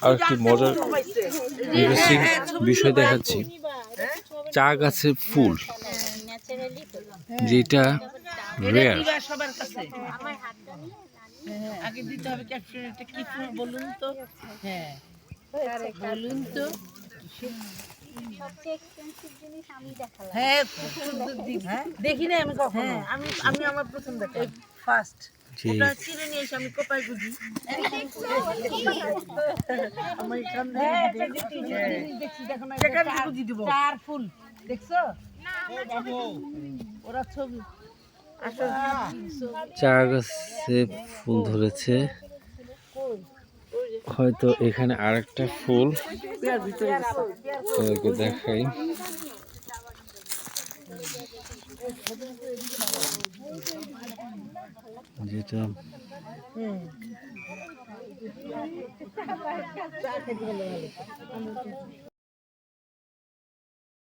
আর একটি মজার ইন্টারেস্টিং বিষয় দেখাচ্ছি। চা গাছের ফুল, যেটা রেয়ার। আগে দিতে হবে ক্যাপশন, এটা কি ফুল বলুন তো? হ্যাঁ বলুন তো। হ্যাঁ দেখি না আমি কখনো। আমি আমার প্রথম দেখা ফার্স্ট। ওটা চিনে নিয়ে এসে আমি কোপায় বুঝি। আমার এখান থেকে বুঝি দিব। চার ফুল দেখছো? ওরা ছবি চা গাছে ফুল ধরেছে, হয়তো এখানে আরেকটা ফুল তোমাকে দেখাই। যেটা